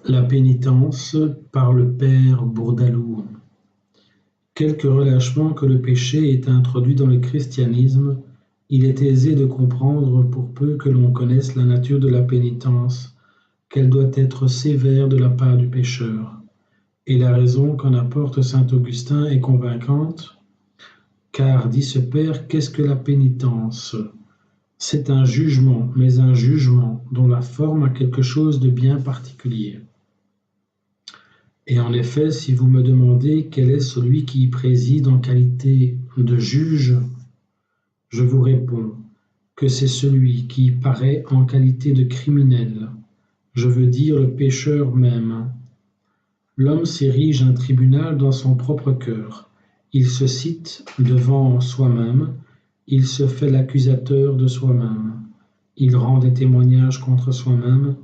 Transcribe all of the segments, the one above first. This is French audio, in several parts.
La pénitence par le père Bourdaloue. Quelque relâchement que le péché ait introduit dans le christianisme, il est aisé de comprendre, pour peu que l'on connaisse la nature de la pénitence, qu'elle doit être sévère de la part du pécheur. Et la raison qu'en apporte saint Augustin est convaincante, car, dit ce père, qu'est-ce que la pénitence? C'est un jugement, mais un jugement dont la forme a quelque chose de bien particulier. Et en effet, si vous me demandez quel est celui qui y préside en qualité de juge, je vous réponds que c'est celui qui y paraît en qualité de criminel, je veux dire le pécheur même. L'homme s'érige un tribunal dans son propre cœur, il se cite devant soi-même, il se fait l'accusateur de soi-même, il rend des témoignages contre soi-même,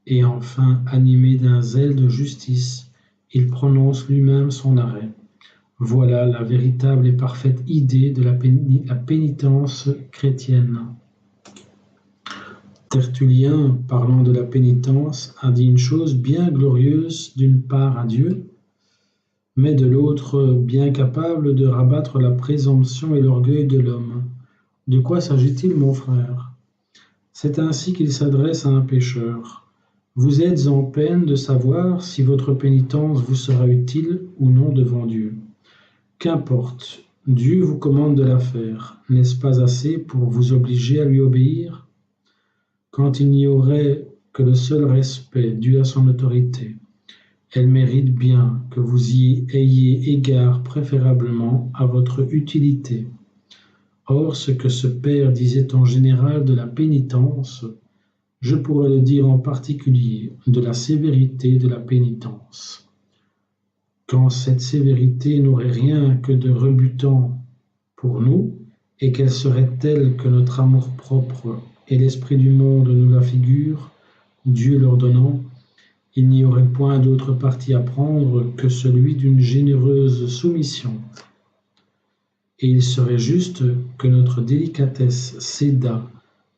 et enfin, animé d'un zèle de justice, il prononce lui-même son arrêt. Voilà la véritable et parfaite idée de la pénitence chrétienne. Tertullien, parlant de la pénitence, a dit une chose bien glorieuse d'une part à Dieu, mais de l'autre bien capable de rabattre la présomption et l'orgueil de l'homme. De quoi s'agit-il, mon frère? C'est ainsi qu'il s'adresse à un pécheur. Vous êtes en peine de savoir si votre pénitence vous sera utile ou non devant Dieu. Qu'importe, Dieu vous commande de la faire. N'est-ce pas assez pour vous obliger à lui obéir? Quand il n'y aurait que le seul respect dû à son autorité, elle mérite bien que vous y ayez égard préférablement à votre utilité. Or, ce que ce père disait en général de la pénitence, je pourrais le dire en particulier de la sévérité de la pénitence. Quand cette sévérité n'aurait rien que de rebutant pour nous, et qu'elle serait telle que notre amour-propre et l'esprit du monde nous la figurent, Dieu leur donnant, il n'y aurait point d'autre parti à prendre que celui d'une généreuse soumission. Et il serait juste que notre délicatesse cédât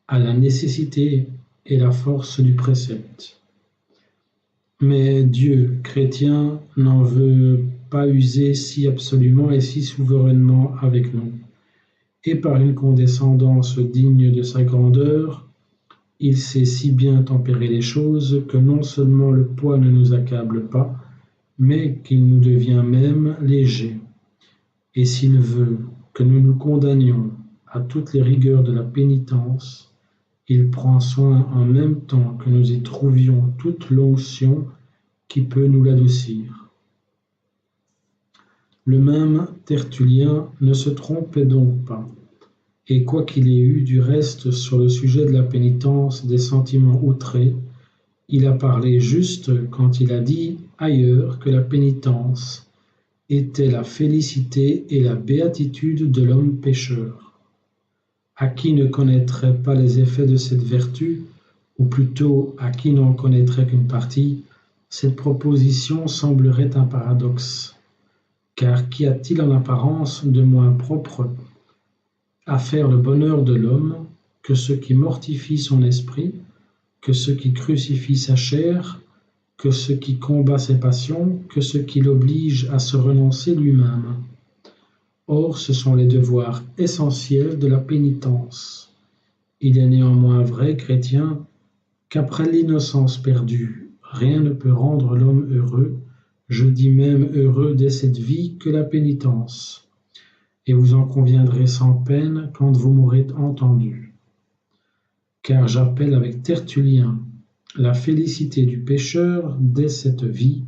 à la nécessité et la force du précepte. Mais Dieu, chrétien, n'en veut pas user si absolument et si souverainement avec nous. Et par une condescendance digne de sa grandeur, il sait si bien tempérer les choses que non seulement le poids ne nous accable pas, mais qu'il nous devient même léger. Et s'il veut que nous nous condamnions à toutes les rigueurs de la pénitence, il prend soin en même temps que nous y trouvions toute l'onction qui peut nous l'adoucir. Le même Tertullien ne se trompait donc pas, et quoiqu'il ait eu du reste sur le sujet de la pénitence des sentiments outrés, il a parlé juste quand il a dit ailleurs que la pénitence était la félicité et la béatitude de l'homme pécheur. À qui ne connaîtrait pas les effets de cette vertu, ou plutôt à qui n'en connaîtrait qu'une partie, cette proposition semblerait un paradoxe. Car qu'y a-t-il en apparence de moins propre à faire le bonheur de l'homme que ce qui mortifie son esprit, que ce qui crucifie sa chair, que ce qui combat ses passions, que ce qui l'oblige à se renoncer lui-même? Or, ce sont les devoirs essentiels de la pénitence. Il est néanmoins vrai, chrétien, qu'après l'innocence perdue, rien ne peut rendre l'homme heureux, je dis même heureux dès cette vie, que la pénitence. Et vous en conviendrez sans peine quand vous m'aurez entendu. Car j'appelle avec Tertullien la félicité du pécheur dès cette vie,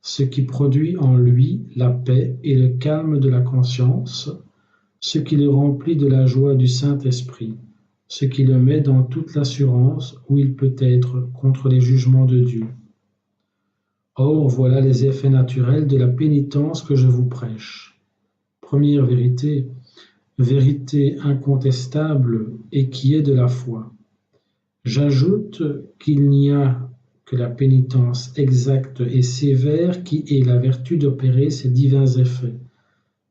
ce qui produit en lui la paix et le calme de la conscience, ce qui le remplit de la joie du Saint-Esprit, ce qui le met dans toute l'assurance où il peut être contre les jugements de Dieu. Or, voilà les effets naturels de la pénitence que je vous prêche. Première vérité, vérité incontestable et qui est de la foi. J'ajoute qu'il n'y a que la pénitence exacte et sévère qui ait la vertu d'opérer ces divins effets,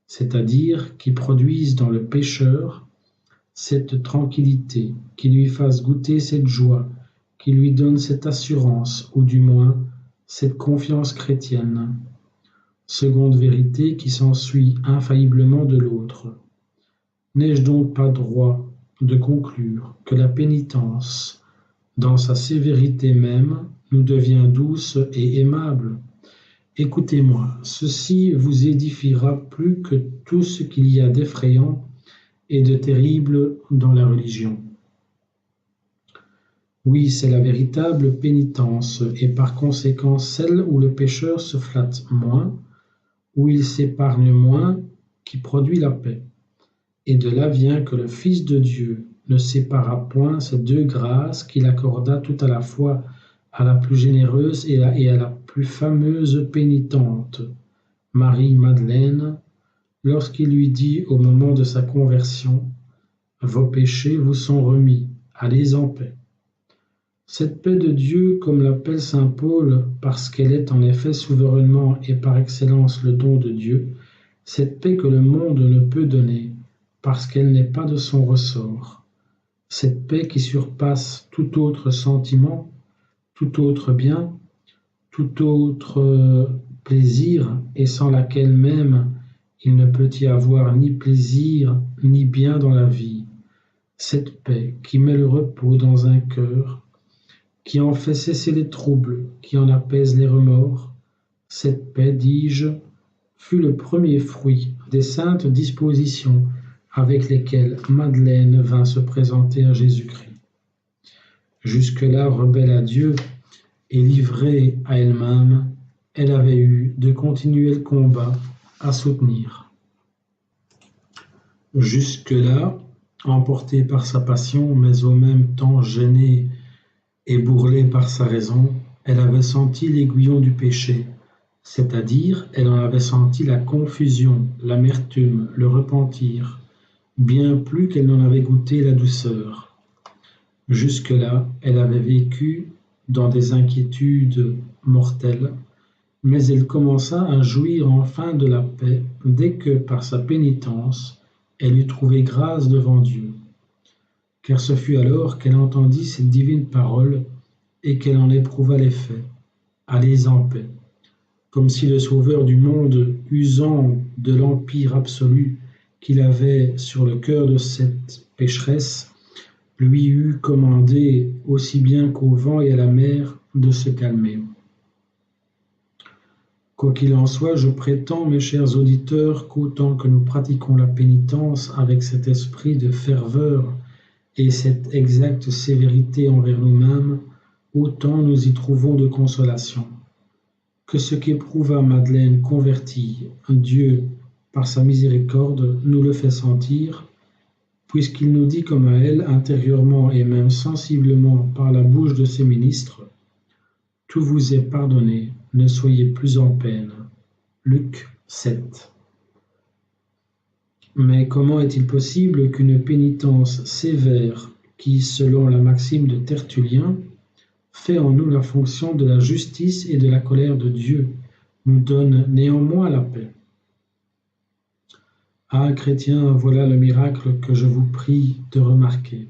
c'est-à-dire qui produisent dans le pécheur cette tranquillité, qui lui fasse goûter cette joie, qui lui donne cette assurance, ou du moins cette confiance chrétienne, seconde vérité qui s'ensuit infailliblement de l'autre. N'ai-je donc pas droit de conclure que la pénitence, dans sa sévérité même, nous devient douce et aimable? Écoutez-moi, ceci vous édifiera plus que tout ce qu'il y a d'effrayant et de terrible dans la religion. Oui, c'est la véritable pénitence, et par conséquent celle où le pécheur se flatte moins, où il s'épargne moins, qui produit la paix. Et de là vient que le Fils de Dieu ne sépara point ces deux grâces qu'il accorda tout à la fois à la plus généreuse et à la plus fameuse pénitente, Marie-Madeleine, lorsqu'il lui dit au moment de sa conversion, « Vos péchés vous sont remis, allez en paix ». Cette paix de Dieu, comme l'appelle saint Paul, parce qu'elle est en effet souverainement et par excellence le don de Dieu, cette paix que le monde ne peut donner, parce qu'elle n'est pas de son ressort, cette paix qui surpasse tout autre sentiment, tout autre bien, tout autre plaisir, et sans laquelle même il ne peut y avoir ni plaisir ni bien dans la vie, cette paix qui met le repos dans un cœur, qui en fait cesser les troubles, qui en apaise les remords, cette paix, dis-je, fut le premier fruit des saintes dispositions avec lesquelles Madeleine vint se présenter à Jésus-Christ. Jusque-là, rebelle à Dieu et livrée à elle-même, elle avait eu de continuels combats à soutenir. Jusque-là, emportée par sa passion, mais au même temps gênée et bourrelée par sa raison, elle avait senti l'aiguillon du péché, c'est-à-dire elle en avait senti la confusion, l'amertume, le repentir, bien plus qu'elle n'en avait goûté la douceur. Jusque-là, elle avait vécu dans des inquiétudes mortelles, mais elle commença à jouir enfin de la paix dès que, par sa pénitence, elle eut trouvé grâce devant Dieu. Car ce fut alors qu'elle entendit cette divine parole et qu'elle en éprouva l'effet. Allez en paix. Comme si le Sauveur du monde, usant de l'empire absolu qu'il avait sur le cœur de cette pécheresse, lui eût commandé, aussi bien qu'au vent et à la mer, de se calmer. Quoi qu'il en soit, je prétends, mes chers auditeurs, qu'autant que nous pratiquons la pénitence avec cet esprit de ferveur et cette exacte sévérité envers nous-mêmes, autant nous y trouvons de consolation. Que ce qu'éprouva Madeleine convertie, Dieu, par sa miséricorde, nous le fait sentir, puisqu'il nous dit comme à elle, intérieurement et même sensiblement par la bouche de ses ministres, « Tout vous est pardonné, ne soyez plus en peine. » Luc 7. Mais comment est-il possible qu'une pénitence sévère, qui, selon la maxime de Tertullien, fait en nous la fonction de la justice et de la colère de Dieu, nous donne néanmoins la paix? Ah, chrétiens, voilà le miracle que je vous prie de remarquer,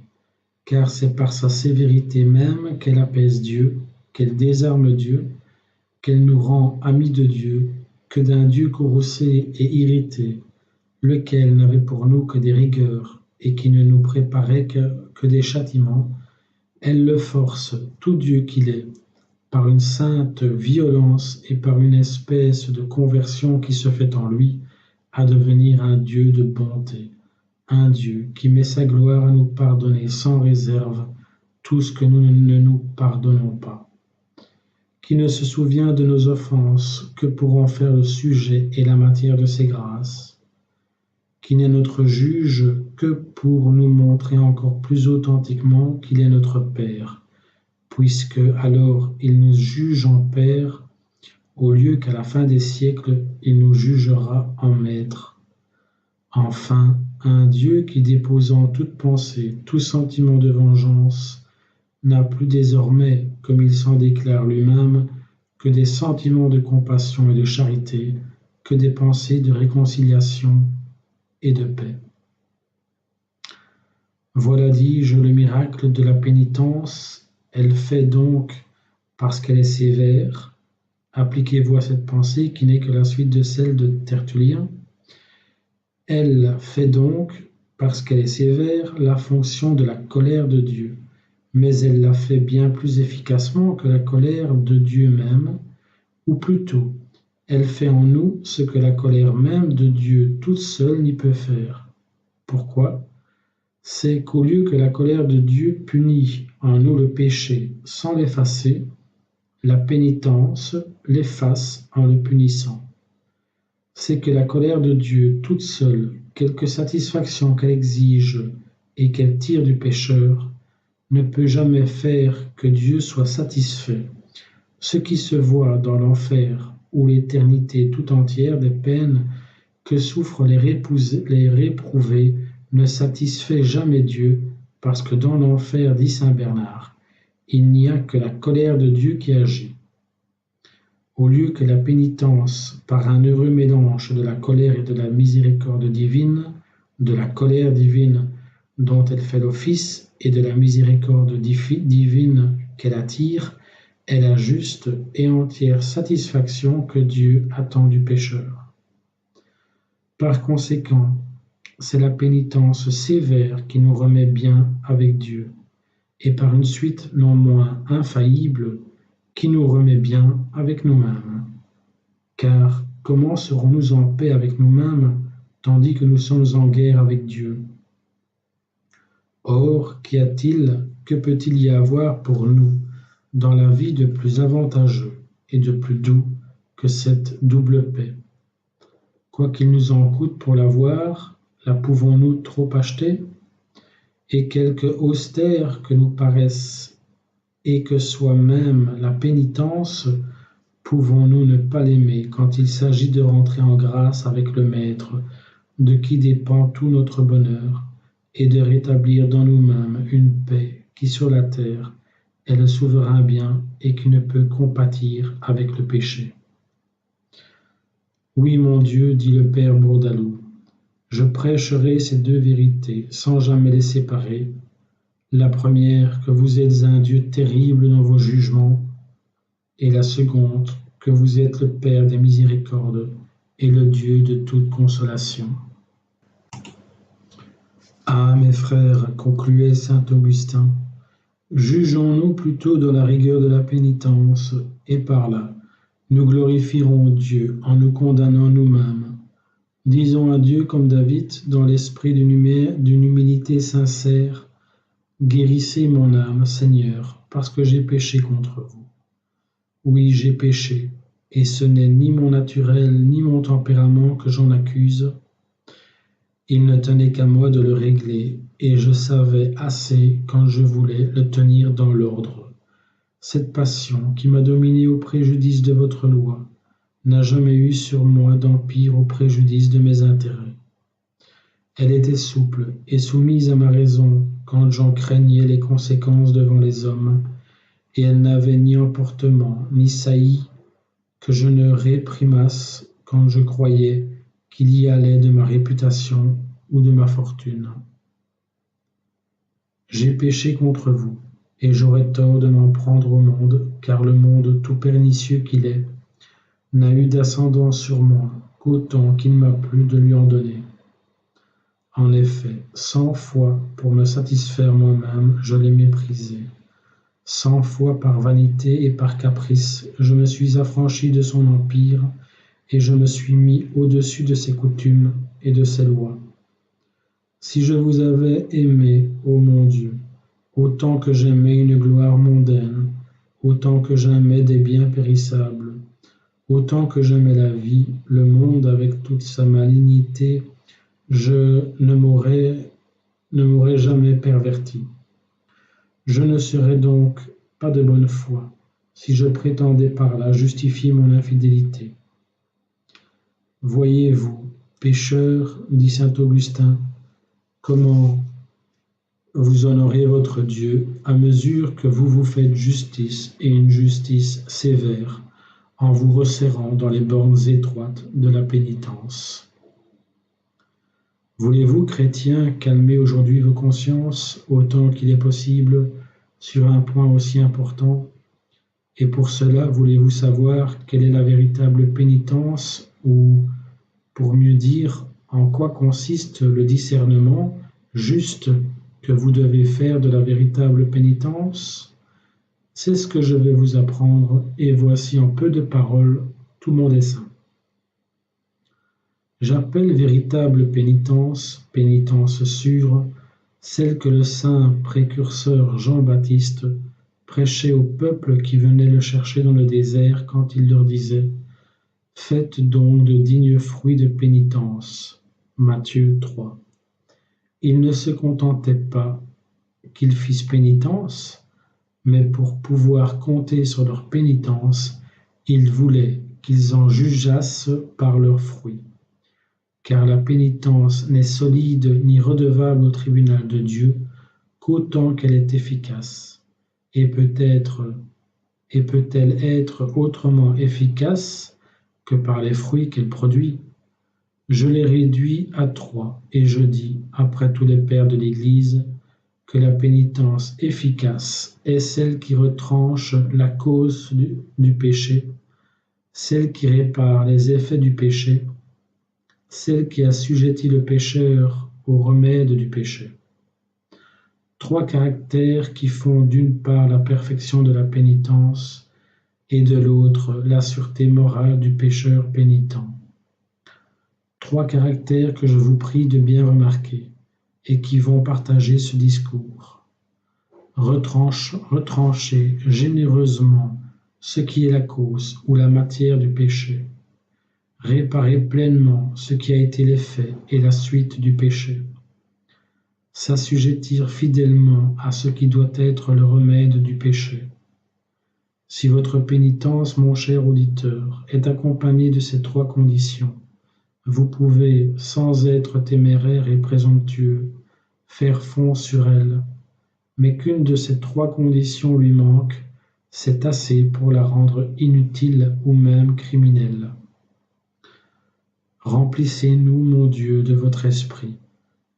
car c'est par sa sévérité même qu'elle apaise Dieu, qu'elle désarme Dieu, qu'elle nous rend amis de Dieu, que d'un Dieu courroucé et irrité, lequel n'avait pour nous que des rigueurs et qui ne nous préparait que des châtiments, elle le force, tout Dieu qu'il est, par une sainte violence et par une espèce de conversion qui se fait en lui, à devenir un Dieu de bonté, un Dieu qui met sa gloire à nous pardonner sans réserve tout ce que nous ne nous pardonnons pas, qui ne se souvient de nos offenses que pour en faire le sujet et la matière de ses grâces, qui n'est notre juge que pour nous montrer encore plus authentiquement qu'il est notre Père, puisque alors il nous juge en Père, au lieu qu'à la fin des siècles il nous jugera en Maître. Enfin, un Dieu qui, déposant toute pensée, tout sentiment de vengeance, n'a plus désormais, comme il s'en déclare lui-même, que des sentiments de compassion et de charité, que des pensées de réconciliation et de paix. Voilà, dis-je, le miracle de la pénitence. Elle fait donc, parce qu'elle est sévère, Appliquez-vous à cette pensée qui n'est que la suite de celle de Tertullien. Elle fait donc, parce qu'elle est sévère, la fonction de la colère de Dieu, mais elle la fait bien plus efficacement que la colère de Dieu même, ou plutôt, elle fait en nous ce que la colère même de Dieu toute seule n'y peut faire. Pourquoi? C'est qu'au lieu que la colère de Dieu punit en nous le péché sans l'effacer, la pénitence l'efface en le punissant. C'est que la colère de Dieu toute seule, quelque satisfaction qu'elle exige et qu'elle tire du pécheur, ne peut jamais faire que Dieu soit satisfait. Ce qui se voit dans l'enfer ou l'éternité tout entière des peines que souffrent les réprouvés ne satisfait jamais Dieu, parce que dans l'enfer, dit saint Bernard, il n'y a que la colère de Dieu qui agit. Au lieu que la pénitence, par un heureux mélange de la colère et de la miséricorde divine, de la colère divine dont elle fait l'office et de la miséricorde divine qu'elle attire, est la juste et entière satisfaction que Dieu attend du pécheur. Par conséquent, c'est la pénitence sévère qui nous remet bien avec Dieu, et par une suite non moins infaillible qui nous remet bien avec nous-mêmes. Car comment serons-nous en paix avec nous-mêmes tandis que nous sommes en guerre avec Dieu? Or, qu'y a-t-il, que peut-il y avoir pour nous dans la vie de plus avantageux et de plus doux que cette double paix? Quoi qu'il nous en coûte pour l'avoir, la pouvons-nous trop acheter? Et quelque austère que nous paraisse et que soit même la pénitence, pouvons-nous ne pas l'aimer quand il s'agit de rentrer en grâce avec le Maître, de qui dépend tout notre bonheur, et de rétablir dans nous-mêmes une paix qui sur la terre est le souverain bien et qui ne peut compatir avec le péché. Oui, mon Dieu, dit le Père Bourdaloue, je prêcherai ces deux vérités sans jamais les séparer. La première, que vous êtes un Dieu terrible dans vos jugements, et la seconde, que vous êtes le Père des miséricordes et le Dieu de toute consolation. Ah, mes frères, concluait saint Augustin, jugeons-nous plutôt dans la rigueur de la pénitence, et par là, nous glorifierons Dieu en nous condamnant nous-mêmes. Disons à Dieu comme David, dans l'esprit d'une humilité sincère, guérissez mon âme, Seigneur, parce que j'ai péché contre vous. Oui, j'ai péché, et ce n'est ni mon naturel ni mon tempérament que j'en accuse. Il ne tenait qu'à moi de le régler, et je savais assez quand je voulais le tenir dans l'ordre. Cette passion qui m'a dominé au préjudice de votre loi n'a jamais eu sur moi d'empire au préjudice de mes intérêts. Elle était souple et soumise à ma raison quand j'en craignais les conséquences devant les hommes, et elle n'avait ni emportement ni saillie que je ne réprimasse quand je croyais qu'il y allait de ma réputation ou de ma fortune. J'ai péché contre vous, et j'aurais tort de m'en prendre au monde, car le monde tout pernicieux qu'il est n'a eu d'ascendance sur moi qu'autant qu'il m'a plu de lui en donner. En effet, 100 fois pour me satisfaire moi-même, je l'ai méprisé. 100 fois par vanité et par caprice, je me suis affranchi de son empire et je me suis mis au-dessus de ses coutumes et de ses lois. Si je vous avais aimé, ô mon Dieu, autant que j'aimais une gloire mondaine, autant que j'aimais des biens périssables, autant que j'aimais la vie, le monde avec toute sa malignité, je ne m'aurais jamais perverti. Je ne serais donc pas de bonne foi si je prétendais par là justifier mon infidélité. Voyez-vous, pécheur, dit saint Augustin, comment vous honorez votre Dieu à mesure que vous vous faites justice et une justice sévère en vous resserrant dans les bornes étroites de la pénitence. Voulez-vous, chrétiens, calmer aujourd'hui vos consciences autant qu'il est possible sur un point aussi important? Et pour cela, voulez-vous savoir quelle est la véritable pénitence, ou, pour mieux dire, en quoi consiste le discernement juste que vous devez faire de la véritable pénitence? C'est ce que je vais vous apprendre, et voici en peu de paroles tout mon dessein. J'appelle véritable pénitence, pénitence sûre, celle que le saint précurseur Jean-Baptiste prêchait au peuple qui venait le chercher dans le désert quand il leur disait: Faites donc de dignes fruits de pénitence. Matthieu 3. Il ne se contentait pas qu'ils fissent pénitence, mais pour pouvoir compter sur leur pénitence, il voulait qu'ils en jugeassent par leurs fruits. Car la pénitence n'est solide ni redevable au tribunal de Dieu qu'autant qu'elle est efficace, et peut-elle être autrement efficace que par les fruits qu'elle produit? Je les réduis à 3, et je dis, après tous les pères de l'Église, que la pénitence efficace est celle qui retranche la cause du péché, celle qui répare les effets du péché, celle qui assujettit le pécheur au remède du péché. 3 caractères qui font d'une part la perfection de la pénitence et de l'autre la sûreté morale du pécheur pénitent. 3 caractères que je vous prie de bien remarquer et qui vont partager ce discours. Retrancher généreusement ce qui est la cause ou la matière du péché. Réparer pleinement ce qui a été l'effet et la suite du péché. S'assujettir fidèlement à ce qui doit être le remède du péché. Si votre pénitence, mon cher auditeur, est accompagnée de ces 3 conditions, vous pouvez, sans être téméraire et présomptueux, faire fond sur elle, mais qu'une de ces 3 conditions lui manque, c'est assez pour la rendre inutile ou même criminelle. Remplissez-nous, mon Dieu, de votre esprit,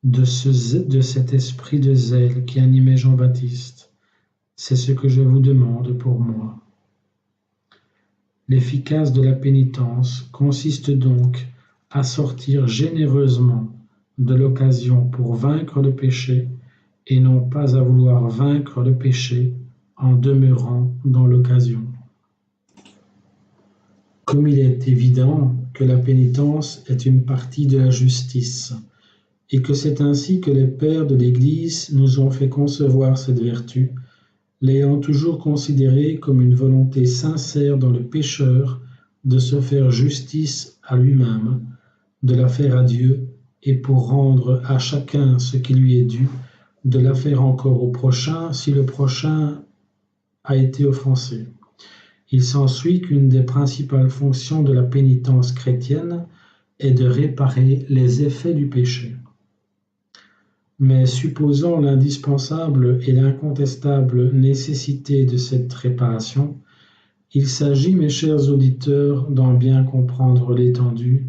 de cet esprit de zèle qui animait Jean-Baptiste. C'est ce que je vous demande pour moi. L'efficace de la pénitence consiste donc à sortir généreusement de l'occasion pour vaincre le péché et non pas à vouloir vaincre le péché en demeurant dans l'occasion. Comme il est évident que la pénitence est une partie de la justice, et que c'est ainsi que les pères de l'Église nous ont fait concevoir cette vertu, l'ayant toujours considérée comme une volonté sincère dans le pécheur de se faire justice à lui-même, de la faire à Dieu, et pour rendre à chacun ce qui lui est dû, de la faire encore au prochain si le prochain a été offensé. Il s'ensuit qu'une des principales fonctions de la pénitence chrétienne est de réparer les effets du péché. Mais supposons l'indispensable et l'incontestable nécessité de cette réparation, il s'agit, mes chers auditeurs, d'en bien comprendre l'étendue,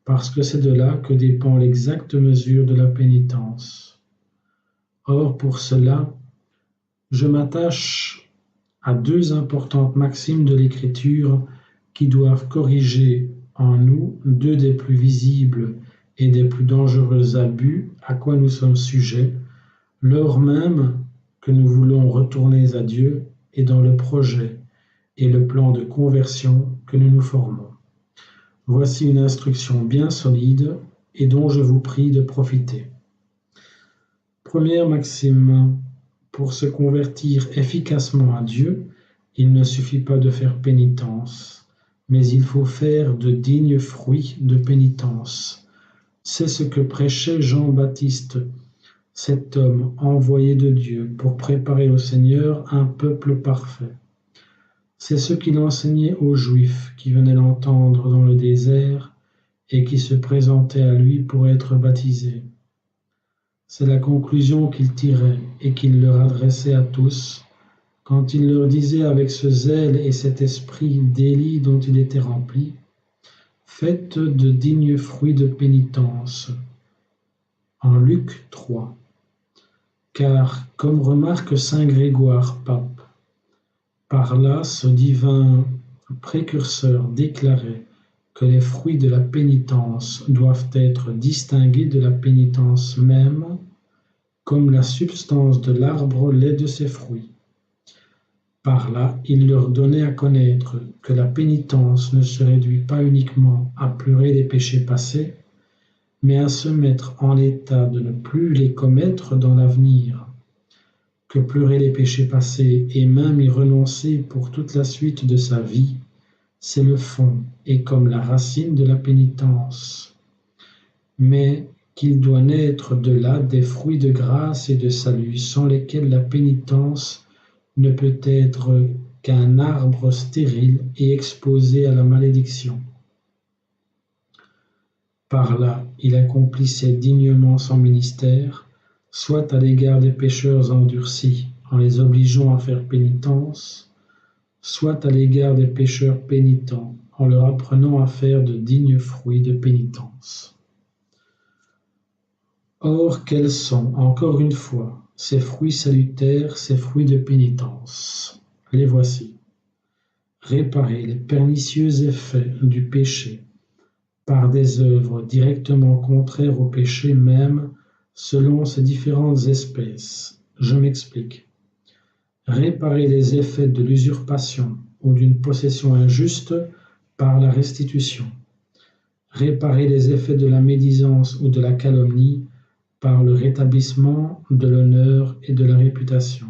parce que c'est de là que dépend l'exacte mesure de la pénitence. Or, pour cela, je m'attache à 2 importantes maximes de l'Écriture qui doivent corriger en nous 2 des plus visibles et des plus dangereux abus à quoi nous sommes sujets, lors même que nous voulons retourner à Dieu et dans le projet et le plan de conversion que nous nous formons. Voici une instruction bien solide et dont je vous prie de profiter. Première maxime, pour se convertir efficacement à Dieu, il ne suffit pas de faire pénitence, mais il faut faire de dignes fruits de pénitence. C'est ce que prêchait Jean-Baptiste, cet homme envoyé de Dieu pour préparer au Seigneur un peuple parfait. C'est ce qu'il enseignait aux Juifs qui venaient l'entendre dans le désert et qui se présentaient à lui pour être baptisés. C'est la conclusion qu'il tirait et qu'il leur adressait à tous quand il leur disait avec ce zèle et cet esprit d'Élie dont il était rempli: « Faites de dignes fruits de pénitence » en Luc 3. Car, comme remarque saint Grégoire pape, Par là, ce divin précurseur déclarait que les fruits de la pénitence doivent être distingués de la pénitence même, comme la substance de l'arbre l'est de ses fruits. Par là, il leur donnait à connaître que la pénitence ne se réduit pas uniquement à pleurer les péchés passés, mais à se mettre en état de ne plus les commettre dans l'avenir, que pleurer les péchés passés et même y renoncer pour toute la suite de sa vie, c'est le fond et comme la racine de la pénitence, mais qu'il doit naître de là des fruits de grâce et de salut sans lesquels la pénitence ne peut être qu'un arbre stérile et exposé à la malédiction. Par là, il accomplissait dignement son ministère, soit à l'égard des pécheurs endurcis, en les obligeant à faire pénitence, soit à l'égard des pécheurs pénitents, en leur apprenant à faire de dignes fruits de pénitence. Or, quels sont, encore une fois, ces fruits salutaires, ces fruits de pénitence? Les voici. Réparer les pernicieux effets du péché par des œuvres directement contraires au péché même selon ses différentes espèces. Je m'explique. Réparer les effets de l'usurpation ou d'une possession injuste par la restitution. Réparer les effets de la médisance ou de la calomnie par le rétablissement de l'honneur et de la réputation.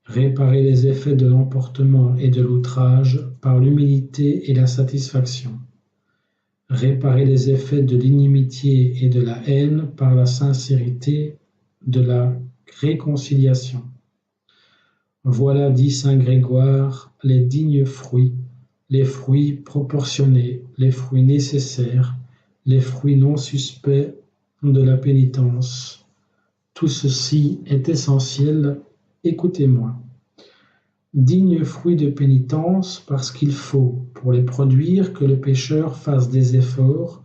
Réparer les effets de l'emportement et de l'outrage par l'humilité et la satisfaction. Réparer les effets de l'inimitié et de la haine par la sincérité de la réconciliation. Voilà, dit saint Grégoire, les dignes fruits, les fruits proportionnés, les fruits nécessaires, les fruits non suspects de la pénitence. Tout ceci est essentiel, écoutez-moi. Dignes fruits de pénitence parce qu'il faut, pour les produire, que le pécheur fasse des efforts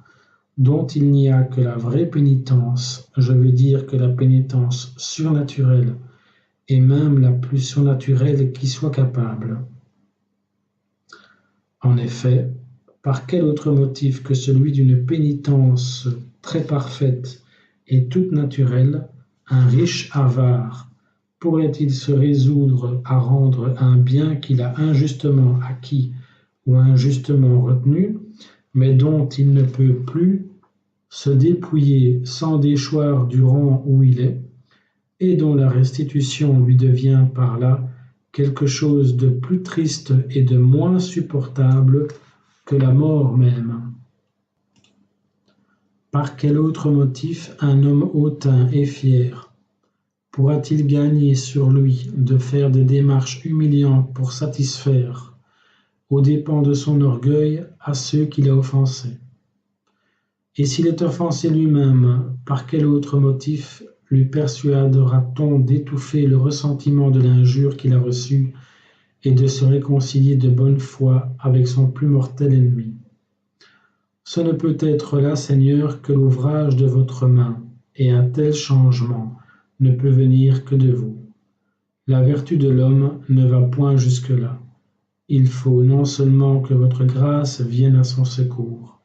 dont il n'y a que la vraie pénitence, je veux dire que la pénitence surnaturelle, et même la plus surnaturelle qui soit capable. En effet, par quel autre motif que celui d'une pénitence très parfaite et toute naturelle, un riche avare pourrait-il se résoudre à rendre un bien qu'il a injustement acquis ou injustement retenu, mais dont il ne peut plus se dépouiller sans déchoir du rang où il est, et dont la restitution lui devient par là quelque chose de plus triste et de moins supportable que la mort même. Par quel autre motif un homme hautain et fier pourra-t-il gagner sur lui de faire des démarches humiliantes pour satisfaire, aux dépens de son orgueil, à ceux qu'il a offensés? Et s'il est offensé lui-même, par quel autre motif lui persuadera-t-on d'étouffer le ressentiment de l'injure qu'il a reçue et de se réconcilier de bonne foi avec son plus mortel ennemi? Ce ne peut être là, Seigneur, que l'ouvrage de votre main, et un tel changement ne peut venir que de vous. La vertu de l'homme ne va point jusque-là. Il faut non seulement que votre grâce vienne à son secours,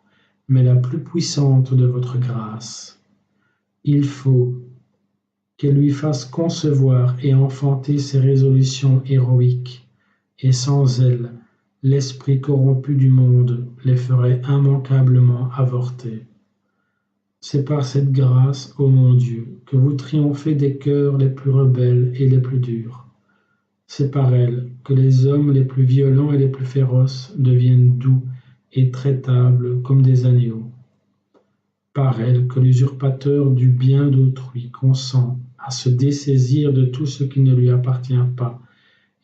mais la plus puissante de votre grâce. Il faut qu'elle lui fasse concevoir et enfanter ses résolutions héroïques, et sans elles, l'esprit corrompu du monde les ferait immanquablement avorter. C'est par cette grâce, ô mon Dieu, que vous triomphez des cœurs les plus rebelles et les plus durs. C'est par elle que les hommes les plus violents et les plus féroces deviennent doux et traitables comme des agneaux. Par elle que l'usurpateur du bien d'autrui consent à se dessaisir de tout ce qui ne lui appartient pas,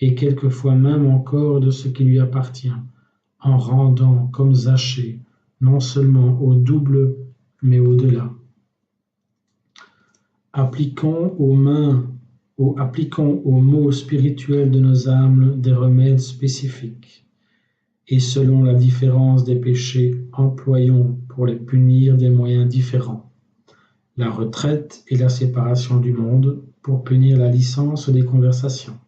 et quelquefois même encore de ce qui lui appartient, en rendant comme Zachée, non seulement au double, mais au-delà. Appliquons aux maux spirituels de nos âmes des remèdes spécifiques, et selon la différence des péchés, employons pour les punir des moyens différents. La retraite et la séparation du monde pour punir la licence des conversations.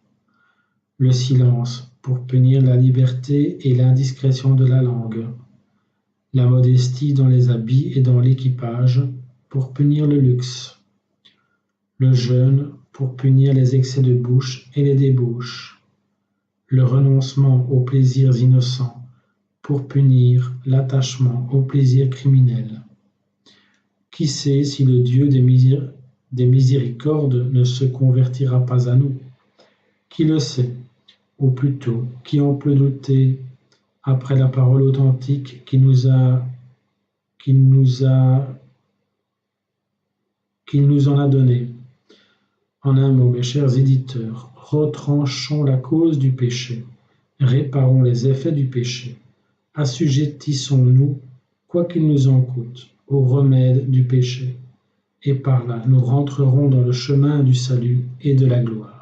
le silence pour punir la liberté et l'indiscrétion de la langue, la modestie dans les habits et dans l'équipage pour punir le luxe, le jeûne pour punir les excès de bouche et les débauches, le renoncement aux plaisirs innocents pour punir l'attachement aux plaisirs criminels. Qui sait si le Dieu des miséricordes ne se convertira pas à nous? Qui le sait? Ou plutôt, qui en peut douter après la parole authentique qu'il nous en a donnée? En un mot, mes chers éditeurs, retranchons la cause du péché, réparons les effets du péché, assujettissons-nous, quoi qu'il nous en coûte, au remède du péché, et par là nous rentrerons dans le chemin du salut et de la gloire.